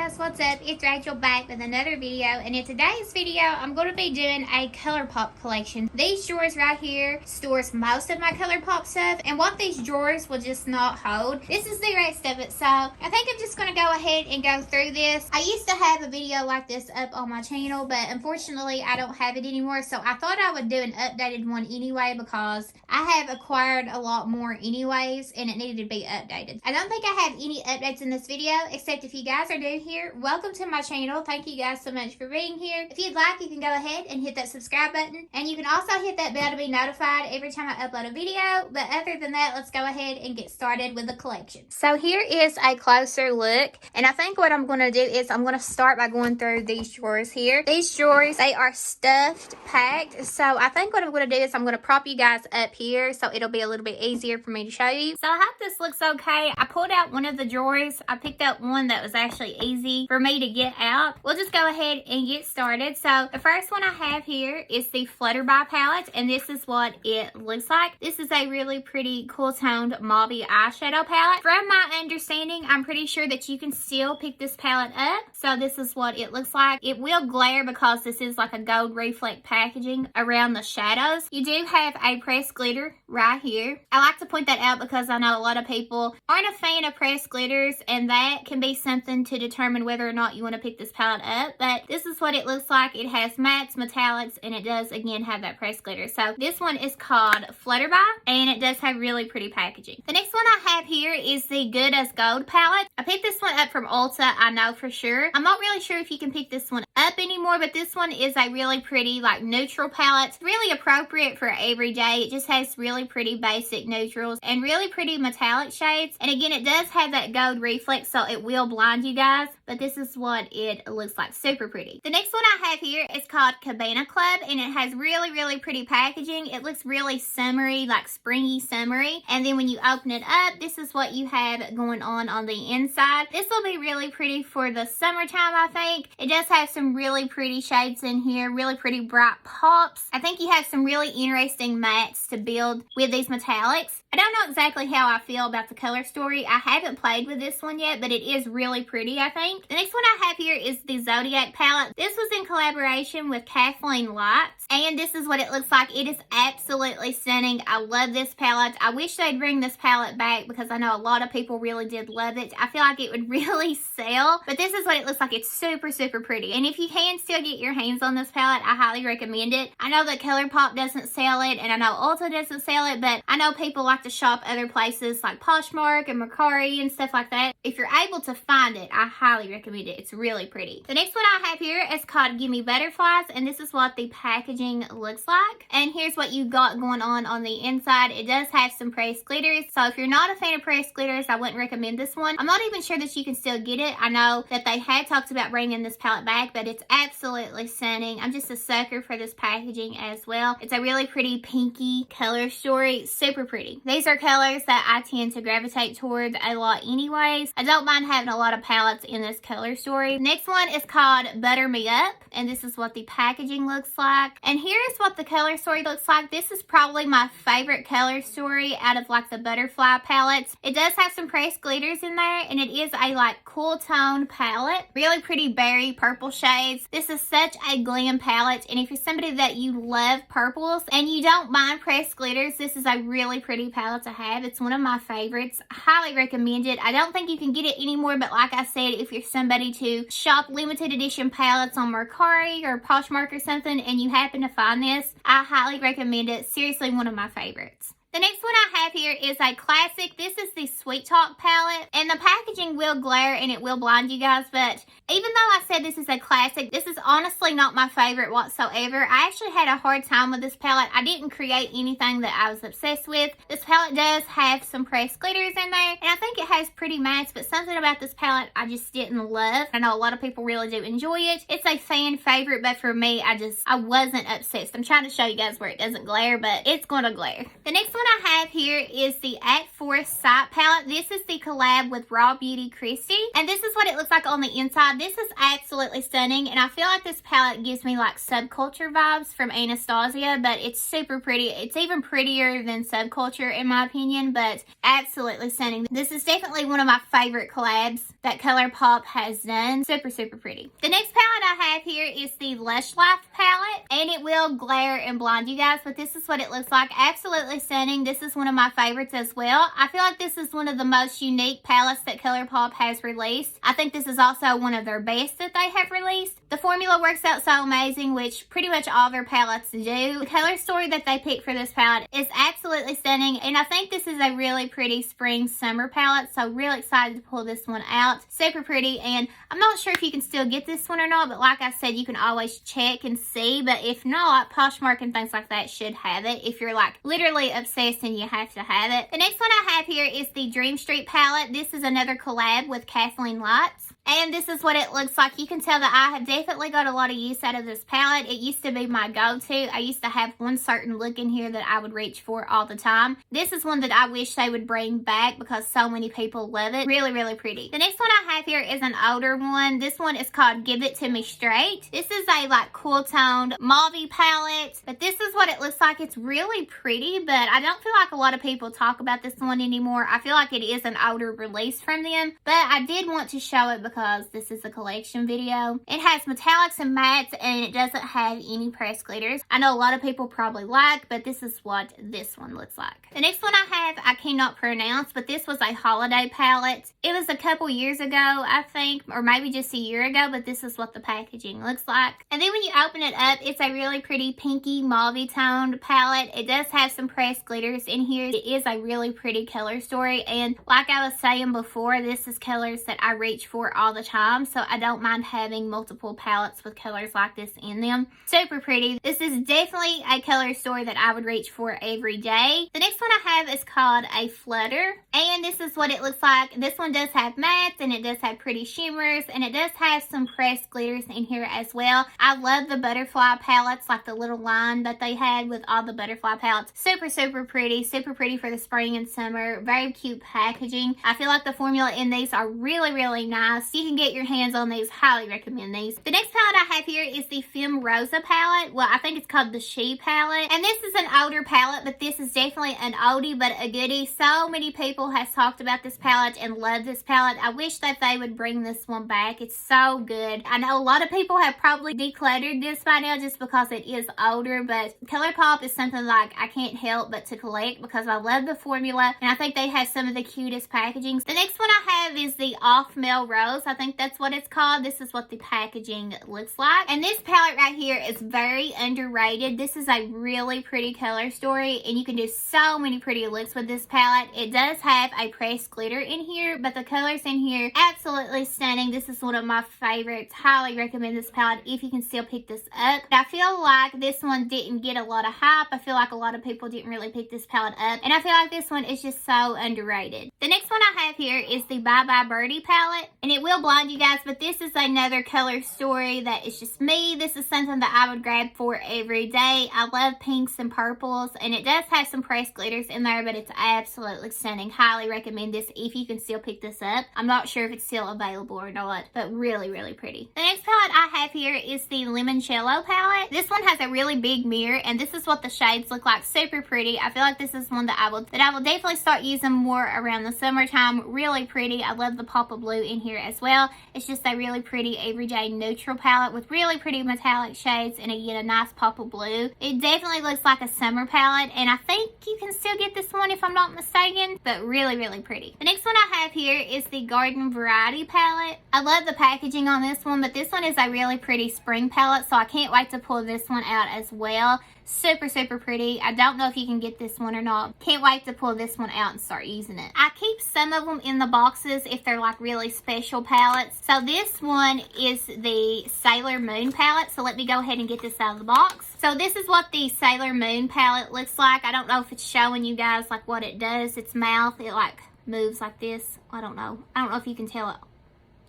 guys, what's up? It's Rachel back with another video, and in today's video I'm going to be doing a Colourpop collection. These drawers right here stores most of my Colourpop stuff, and what these drawers will just not hold, this is the rest of it. So I think I'm just going to go ahead and go through this. I used to have a video like this up on my channel, but unfortunately I don't have it anymore, so I thought I would do an updated one anyway because I have acquired a lot more anyways and it needed to be updated. I don't think I have any updates in this video, except if you guys are new here, welcome to my channel. Thank you guys so much for being here. If you'd like, you can go ahead and hit that subscribe button, and you can also hit that bell to be notified every time I upload a video. But other than that, let's go ahead and get started with the collection. So here is a closer look, and I think what I'm going to do is I'm going to start by going through these drawers here. These drawers, they are stuffed, packed, so I think what I'm going to do is I'm going to prop you guys up here so it'll be a little bit easier for me to show you. So I hope this looks okay. I pulled out one of the drawers. I picked up one that was actually easy for me to get out. We'll just go ahead and get started. So the first one I have here is the Flutterby palette, and this is what it looks like. This is a really pretty cool toned mauvey eyeshadow palette. From my understanding, I'm pretty sure that you can still pick this palette up. So this is what it looks like. It will glare because this is like a gold reflect packaging around the shadows. You do have a pressed glitter right here. I like to point that out because I know a lot of people aren't a fan of pressed glitters, and that can be something to determine whether or not you want to pick this palette up. But this is what it looks like. It has mattes, metallics, and it does again have that pressed glitter. So this one is called Flutterby, and it does have really pretty packaging. The next one I have here is the Good as Gold palette. I picked this one up from Ulta, I know for sure. I'm not really sure if you can pick this one up anymore, but this one is a really pretty like neutral palette. It's really appropriate for every day. It just has really pretty basic neutrals and really pretty metallic shades. And again, it does have that gold reflex, so it will blind you guys, but this is what it looks like. Super pretty. The next one I have here is called Cabana Club, and it has really pretty packaging. It looks really summery, like springy summery, and then when you open it up, this is what you have going on the inside. This will be really pretty for the summertime, I think. It does have some really pretty shades in here, really pretty bright pops. I think you have some really interesting mattes to build with these metallics. I don't know exactly how I feel about the color story. I haven't played with this one yet, but it is really pretty, I think. The next one I have here is the Zodiac palette. This was in collaboration with Kathleen Lights, and this is what it looks like. It is absolutely stunning. I love this palette. I wish they'd bring this palette back because I know a lot of people really did love it. I feel like it would really sell, but this is what it looks like. It's super pretty, and if you can still get your hands on this palette, I highly recommend it. I know that Colourpop doesn't sell it, and I know Ulta doesn't sell it, but I know people like to shop other places like Poshmark and Mercari and stuff like that. If you're able to find it, I highly recommend it. It's really pretty. The next one I have here is called Gimme Butterflies, and this is what the packaging looks like. And here's what you got going on the inside. It does have some pressed glitters, so if you're not a fan of pressed glitters, I wouldn't recommend this one. I'm not even sure that you can still get it. I know that they had talked about bringing this palette back, but it's absolutely stunning. I'm just a sucker for this packaging as well. It's a really pretty pinky color story. Super pretty. These are colors that I tend to gravitate towards a lot anyways. I don't mind having a lot of palettes in this color story. Next one is called Butter Me Up, and this is what the packaging looks like. And here's what the color story looks like. This is probably my favorite color story out of like the butterfly palettes. It does have some pressed glitters in there, and it is a like cool tone palette. Really pretty berry purple shades. This is such a glam palette, and if you're somebody that you love purples and you don't mind pressed glitters, this is a really pretty palette to have. It's one of my favorites. I highly recommend it. I don't think you can get it anymore, but like I said, if you're somebody to shop limited edition palettes on Mercari or Poshmark or something and you happen to find this, I highly recommend it. Seriously, one of my favorites. The next one I have here is a classic. This is the Sweet Talk palette, and the packaging will glare and it will blind you guys, but even though I said this is a classic, this is honestly not my favorite whatsoever. I actually had a hard time with this palette. I didn't create anything that I was obsessed with. This palette does have some pressed glitters in there, and I think it has pretty mattes, but something about this palette I just didn't love. I know a lot of people really do enjoy it. It's a fan favorite, but for me, I wasn't obsessed. I'm trying to show you guys where it doesn't glare, but it's going to glare. The next one I have here is the Act 4 Sight Palette. This is the collab with Raw Beauty Christy. And this is what it looks like on the inside. This is absolutely stunning. And I feel like this palette gives me like Subculture vibes from Anastasia. But it's super pretty. It's even prettier than Subculture in my opinion. But absolutely stunning. This is definitely one of my favorite collabs that Colourpop has done. Super, super pretty. The next palette I have here is the Lush Life palette. And it will glare and blind you guys. But this is what it looks like. Absolutely stunning. This is one of my favorites as well. I feel like this is one of the most unique palettes that Colourpop has released. I think this is also one of their best that they have released. The formula works out so amazing, which pretty much all their palettes do. The color story that they picked for this palette is absolutely stunning, and I think this is a really pretty spring summer palette, so really excited to pull this one out. Super pretty, and I'm not sure if you can still get this one or not, but like I said, you can always check and see, but if not, Poshmark and things like that should have it if you're like literally obsessed and you have to have it. The next one I have here is the Dream Street palette. This is another collab with Kathleen Lights. And this is what it looks like. You can tell that I have definitely got a lot of use out of this palette. It used to be my go-to. I used to have one certain look in here that I would reach for all the time. This is one that I wish they would bring back because so many people love it. Really, really pretty. The next one I have here is an older one. This one is called Give It To Me Straight. This is a like cool toned mauve palette. But this is what it looks like. It's really pretty, but I don't feel like a lot of people talk about this one anymore. I feel like it is an older release from them. But I did want to show it because this is a collection video. It has metallics and mattes, and it doesn't have any pressed glitters. I know a lot of people probably like, but this is what this one looks like. The next one I have, I cannot pronounce, but this was a holiday palette. It was a couple years ago, I think, or maybe just a year ago, but this is what the packaging looks like. And then when you open it up, it's a really pretty pinky mauve toned palette. It does have some pressed glitters in here. It is a really pretty color story, and like I was saying before, this is colors that I reach for all the time, so I don't mind having multiple palettes with colors like this in them. Super pretty. This is definitely a color story that I would reach for every day. The next one I have is called a Flutter, and this is what it looks like. This one does have mattes, and it does have pretty shimmers, and it does have some pressed glitters in here as well. I love the butterfly palettes, like the little line that they had with all the butterfly palettes. Super, super pretty for the spring and summer. Very cute packaging. I feel like the formula in these are really, really nice. You can get your hands on these. Highly recommend these. The next palette I have here is the Femme Rosa palette. Well, I think it's called the She palette. And this is an older palette, but this is definitely an oldie but a goodie. So many people have talked about this palette and love this palette. I wish that they would bring this one back. It's so good. I know a lot of people have probably decluttered this by now just because it is older, but Colourpop is something like I can't help but to collect because I love the formula, and I think they have some of the cutest packaging. The next one I have is the Off Melrose. I think that's what it's called. This is what the packaging looks like. And this palette right here is very underrated. This is a really pretty color story, and you can do so many pretty looks with this palette. It does have a pressed glitter in here, but the colors in here absolutely stunning. This is one of my favorites. Highly recommend this palette if you can still pick this up. But I feel like this one didn't get a lot of hype. I feel like a lot of people didn't really pick this palette up, and I feel like this one is just so underrated. The next one I have here is the Bye Bye Birdie palette, and it will blind you guys, but this is another color story that is just me. This is something that I would grab for every day. I love pinks and purples, and it does have some pressed glitters in there, but it's absolutely stunning. Highly recommend this if you can still pick this up. I'm not sure if it's still available or not, but really, really pretty. The next palette I have here is the Limoncello palette. This one has a really big mirror, and this is what the shades look like. Super pretty. I feel like this is one that I will definitely start using more around the summertime. Really pretty. I love the pop of blue in here as well. It's just a really pretty everyday neutral palette with really pretty metallic shades and again a nice pop of blue. It definitely looks like a summer palette, and I think you can still get this one if I'm not mistaken, but really, really pretty. The next one I have here is the Garden Variety palette. I love the packaging on this one, but this one is a really pretty spring palette, so I can't wait to pull this one out as well. Super, super pretty. I don't know if you can get this one or not. Can't wait to pull this one out and start using it. I keep some of them in the boxes if they're like really special palettes. So this one is the Sailor Moon palette. So let me go ahead and get this out of the box. So this is what the Sailor Moon palette looks like. I don't know if it's showing you guys like what it does. Its mouth, it like moves like this. I don't know. I don't know if you can tell it.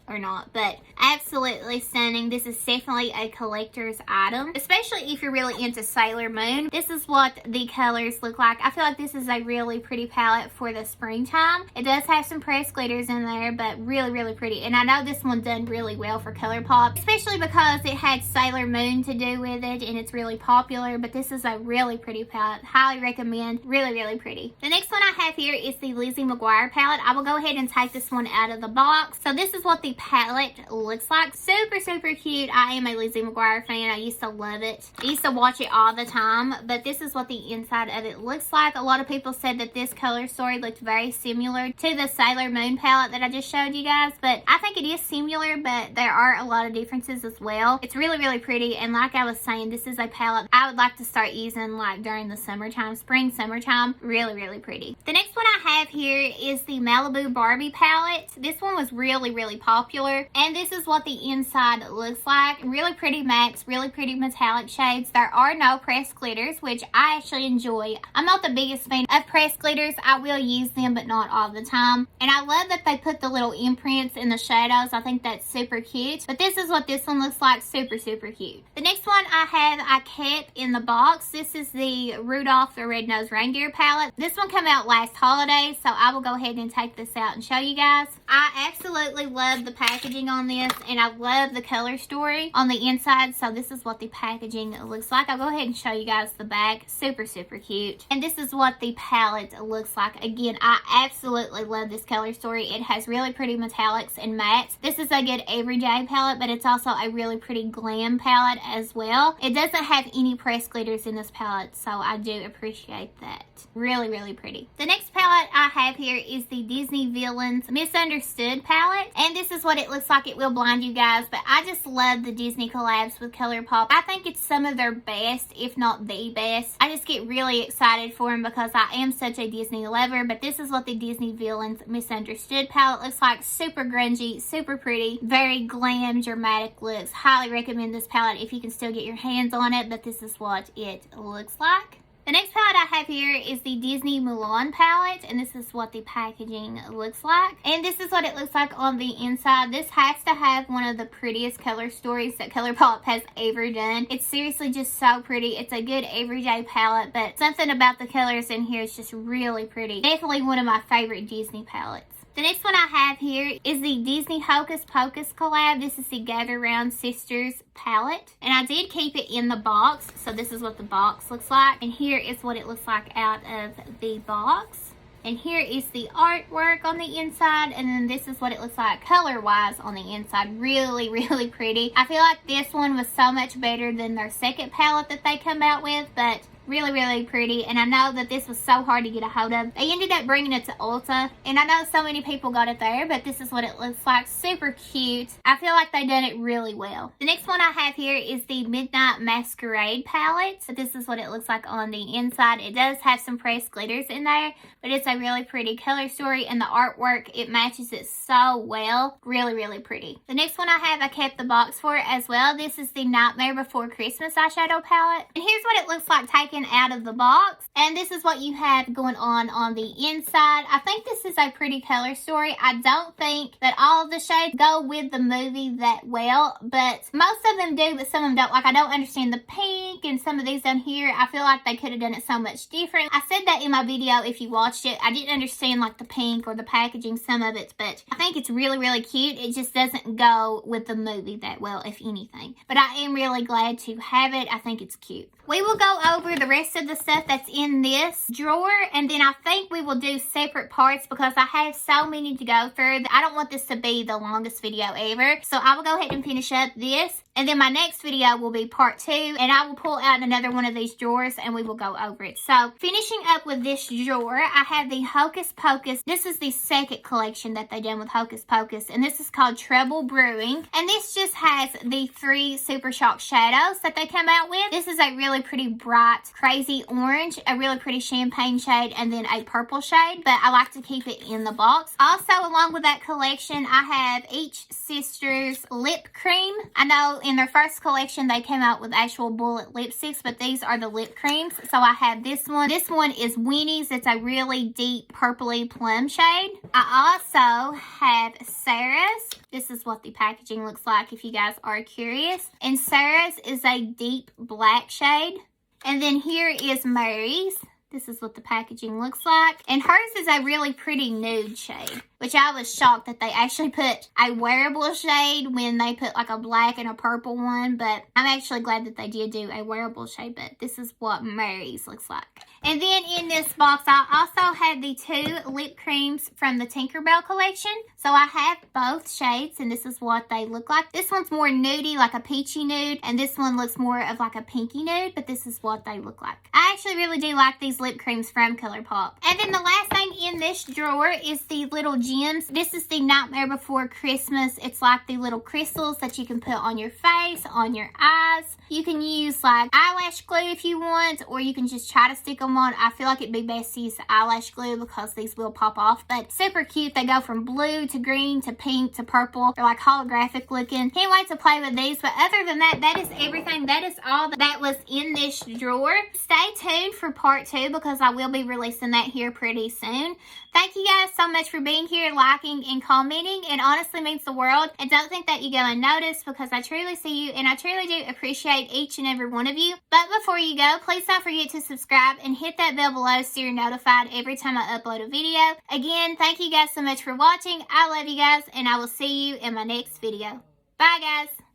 or not, but absolutely stunning. This is definitely a collector's item, especially if you're really into Sailor Moon. This is what the colors look like. I feel like this is a really pretty palette for the springtime. It does have some pressed glitters in there, but really, really pretty. And I know this one done really well for Colourpop, especially because it had Sailor Moon to do with it and it's really popular. But this is a really pretty palette. Highly recommend. Really, really pretty. The next one I have here is the Lizzie McGuire palette. I will go ahead and take this one out of the box. So this is what the palette looks like. Super, super cute. I am a Lizzie McGuire fan. I used to love it. I used to watch it all the time. But this is what the inside of it looks like. A lot of people said that this color story looked very similar to the Sailor Moon palette that I just showed you guys. But I think it is similar, but there are a lot of differences as well. It's really, really pretty. And like I was saying, this is a palette I would like to start using like during the summertime, spring, summertime. Really, really pretty. The next one I have here is the MALIBU Barbie palette. This one was really, really popular. And this is what the inside looks like. Really pretty mattes, really pretty metallic shades. There are no pressed glitters, which I actually enjoy. I'm not the biggest fan of pressed glitters. I will use them, but not all the time. And I love that they put the little imprints in the shadows. I think that's super cute. But this is what this one looks like. Super, super cute. The next one I kept in the box. This is the Rudolph the Red-Nosed Reindeer palette. This one came out last holiday, so I will go ahead and take this out and show you guys. I absolutely love the packaging on this, and I love the color story on the inside. So this is what the packaging looks like. I'll go ahead and show you guys the back. Super, super cute. And this is what the palette looks like. Again, I absolutely love this color story. It has really pretty metallics and mattes. This is a good everyday palette, but it's also a really pretty glam palette as well. It doesn't have any pressed glitters in this palette, so I do appreciate that. Really, really pretty. The next palette I have here is the Disney Villains Misunderstood palette, and this is what it looks like. It will blind you guys, but I just love the Disney collabs with Colourpop. I think it's some of their best, if not the best. I just get really excited for them because I am such a Disney lover. But this is what the Disney Villains Misunderstood palette looks like. Super grungy, super pretty, very glam, dramatic looks. Highly recommend this palette if you can still get your hands on it, but this is what it looks like. The next palette I have here is the Disney Mulan palette, and this is what the packaging looks like. And this is what it looks like on the inside. This has to have one of the prettiest color stories that Colourpop has ever done. It's seriously just so pretty. It's a good everyday palette, but something about the colors in here is just really pretty. Definitely one of my favorite Disney palettes. The next one I have here is the Disney Hocus Pocus collab. This is the Gather Round Sisters palette. And I did keep it in the box. So this is what the box looks like. And here is what it looks like out of the box. And here is the artwork on the inside. And then this is what it looks like color-wise on the inside. Really, really pretty. I feel like this one was so much better than their second palette that they come out with. But really, really pretty. And I know that this was so hard to get a hold of. They ended up bringing it to Ulta. And I know so many people got it there, but this is what it looks like. Super cute. I feel like they done it really well. The next one I have here is the Midnight Masquerade palette. So this is what it looks like on the inside. It does have some pressed glitters in there, but it's a really pretty color story. And the artwork, it matches it so well. Really, really pretty. The next one I kept the box for as well. This is the Nightmare Before Christmas eyeshadow palette. And here's what it looks like taken out of the box, and this is what you have going on the inside. I think this is a pretty color story. I don't think that all of the shades go with the movie that well, but most of them do, but some of them don't. Like, I don't understand the pink and some of these down here. I feel like they could have done it so much different. I said that in my video if you watched it. I didn't understand like the pink or the packaging, some of it, but I think it's really, really cute. It just doesn't go with the movie that well, if anything. But I am really glad to have it. I think it's cute. We will go over the rest of the stuff that's in this drawer, and then I think we will do separate parts because I have so many to go through. I don't want this to be the longest video ever, so I will go ahead and finish up this, and then my next video will be part 2, and I will pull out another one of these drawers and we will go over it. So finishing up with this drawer, I have the Hocus Pocus. This is the second collection that they done with Hocus Pocus, and this is called Trouble Brewing, and this just has the 3 Super Shock shadows that they come out with. This is a really pretty bright Crazy Orange, a really pretty champagne shade, and then a purple shade, but I like to keep it in the box. Also, along with that collection, I have each sister's lip cream. I know in their first collection, they came out with actual bullet lipsticks, but these are the lip creams. So I have this one. This one is Winnie's. It's a really deep purpley plum shade. I also have Sarah's. This is what the packaging looks like if you guys are curious. And Sarah's is a deep black shade. And then here is Mary's. This is what the packaging looks like. And hers is a really pretty nude shade, which I was shocked that they actually put a wearable shade when they put like a black and a purple one. But I'm actually glad that they did do a wearable shade. But this is what Mary's looks like. And then in this box, I also have the 2 lip creams from the Tinkerbell collection. So I have both shades, and this is what they look like. This one's more nudie, like a peachy nude, and this one looks more of like a pinky nude, but this is what they look like. I actually really do like these lip creams from Colourpop. And then the last thing in this drawer is the little gems. This is the Nightmare Before Christmas. It's like the little crystals that you can put on your face, on your eyes. You can use like eyelash glue if you want, or you can just try to stick them on. I feel like it'd be best to use the eyelash glue because these will pop off, but super cute. They go from blue to green to pink to purple. They're like holographic looking. Can't wait to play with these, but other than that, that is everything. That is all that was in this drawer. Stay tuned for part 2 because I will be releasing that here pretty soon. Thank you guys so much for being here, liking, and commenting. It honestly means the world. And don't think that you go unnoticed because I truly see you and I truly do appreciate each and every one of you. But before you go, please don't forget to subscribe and hit that bell below so you're notified every time I upload a video. Again, thank you guys so much for watching. I love you guys and I will see you in my next video. Bye guys.